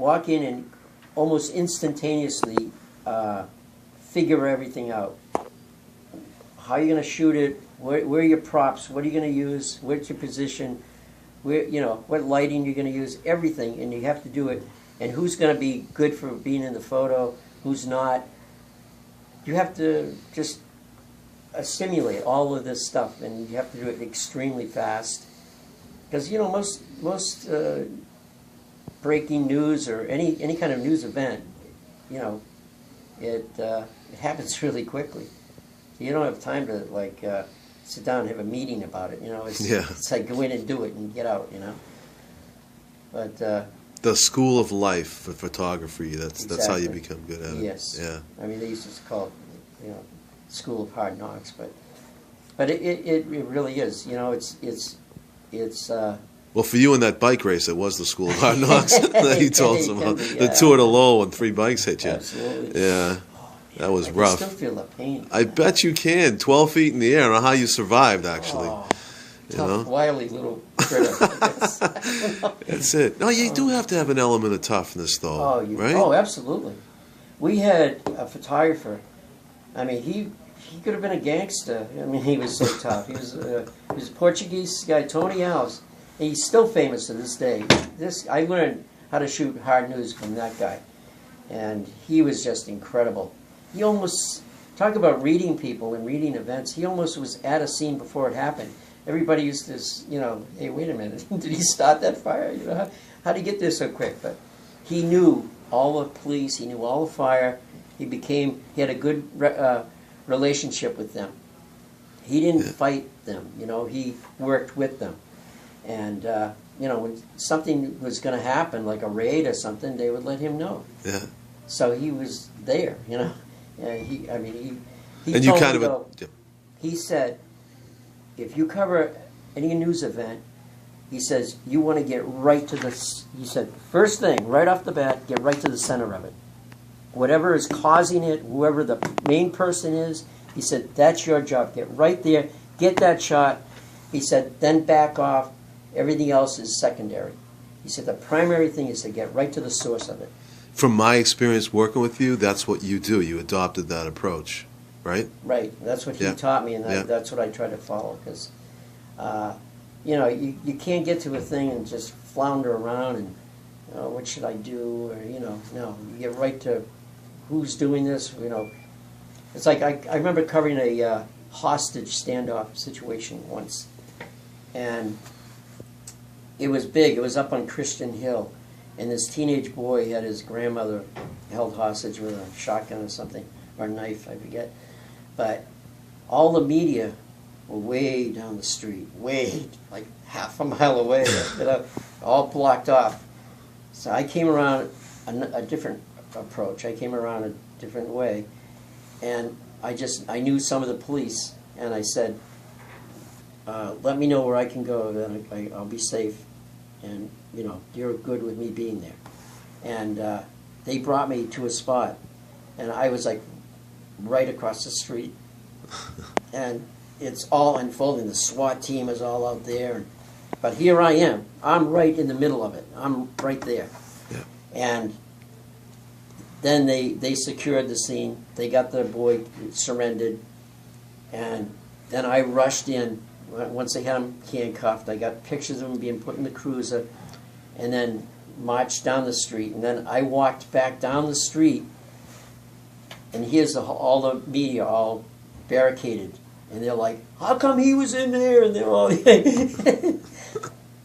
walk in and almost instantaneously figure everything out. How are you going to shoot it? Where are your props? What are you going to use? Where's your position? Where, you know, what lighting you're going to use? Everything, and you have to do it. And who's going to be good for being in the photo? Who's not? You have to just assimilate all of this stuff, and you have to do it extremely fast. Because, you know, most breaking news or any kind of news event, you know, it happens really quickly. You don't have time to, like, sit down and have a meeting about it, you know. It's like go in and do it and get out, you know. But the school of life for photography, that's how you become good at it. Yes. Yeah. I mean, they used to call it, you know, school of hard knocks, but it really is, you know. It's well, for you in that bike race, it was the school of hard knocks that you told us about. The Tour de Lowell when 3 bikes hit you. Absolutely. Yeah. That was I rough. I still feel the pain. I bet you can. 12 feet in the air. I don't know how you survived, actually. Oh, you tough, know? wily little critter. That's it. No, you do have to have an element of toughness, though, right? Oh, absolutely. We had a photographer. I mean, he could have been a gangster. I mean, he was so tough. He was a Portuguese guy, Tony Alves. And he's still famous to this day. I learned how to shoot hard news from that guy. And he was just incredible. He almost, talk about reading people and reading events, he almost was at a scene before it happened. Everybody used to, you know, hey, wait a minute, did he start that fire? You know, how did he get there so quick? But he knew all the police, he knew all the fire. He had a good relationship with them. He didn't fight them, you know, he worked with them. And, you know, when something was going to happen, like a raid or something, they would let him know. Yeah. So he was there, you know. And he told me, though, he said, if you cover any news event, he says, you want to get right to the, he said, first thing, right off the bat, get right to the center of it. Whatever is causing it, whoever the main person is, he said, that's your job. Get right there, get that shot. He said, then back off. Everything else is secondary. He said, the primary thing is to get right to the source of it. From my experience working with you, that's what you do. You adopted that approach, right? Right. That's what he taught me, and that's what I try to follow. Because, you know, you can't get to a thing and just flounder around and, what should I do? Or, you know, no. You get right to who's doing this, you know. It's like I remember covering a hostage standoff situation once. And it was big. It was up on Christian Hill. And this teenage boy had his grandmother held hostage with a shotgun or something, or a knife, I forget. But all the media were way down the street, way, like half a mile away, you know, all blocked off. So I came around a different approach. I came around a different way. And I knew some of the police, and I said, let me know where I can go, then I'll be safe. And, you know, you're good with me being there. And they brought me to a spot, and I was like right across the street. And it's all unfolding. The SWAT team is all out there. But here I am. I'm right in the middle of it. I'm right there. Yeah. And then they secured the scene. They got the boy surrendered. And then I rushed in. Once they had him handcuffed, I got pictures of him being put in the cruiser, and then marched down the street. And then I walked back down the street, and here's all the media all barricaded. And they're like, how come he was in there? And they're all,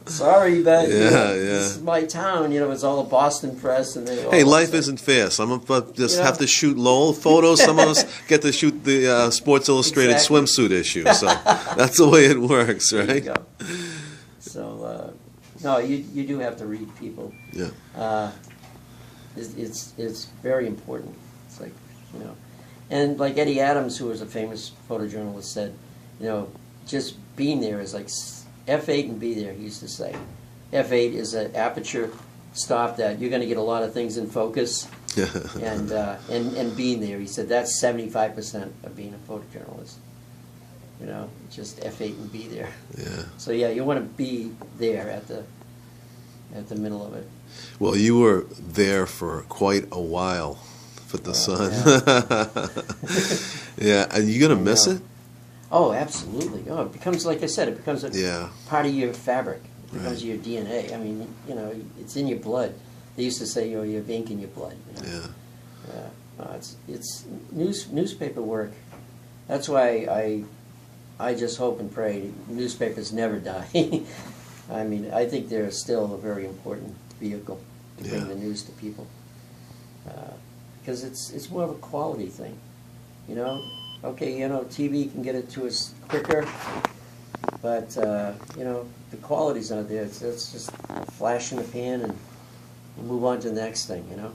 sorry, but this is my town. You know, it's all the Boston press. And they life isn't fair. Some of us just have to shoot Lowell photos. Some of us get to shoot the Sports Illustrated swimsuit issue. So that's the way it works, right? There you go. So, no, you do have to read people. Yeah. It's very important. It's like, you know. And like Eddie Adams, who was a famous photojournalist, said, you know, just being there is like F8 and be there, he used to say. F8 is an aperture stop that you're going to get a lot of things in focus. and being there, he said, that's 75% of being a photojournalist. You know, just F8 and be there. Yeah. So yeah, you want to be there at at the middle of it. Well, you were there for quite a while with the Sun. Yeah. Yeah, and you gonna miss it? Oh, absolutely. Oh, it becomes, like I said, it becomes a part of your fabric. It becomes your DNA. I mean, you know, it's in your blood. They used to say, "Oh, you have ink in your blood." You know? Yeah. It's newspaper work. That's why I just hope and pray newspapers never die. I mean, I think they're still a very important vehicle to bring the news to people, because it's more of a quality thing, you know. Okay, you know, TV can get it to us quicker, but you know, the quality's not there. It's just a flash in the pan and move on to the next thing, you know.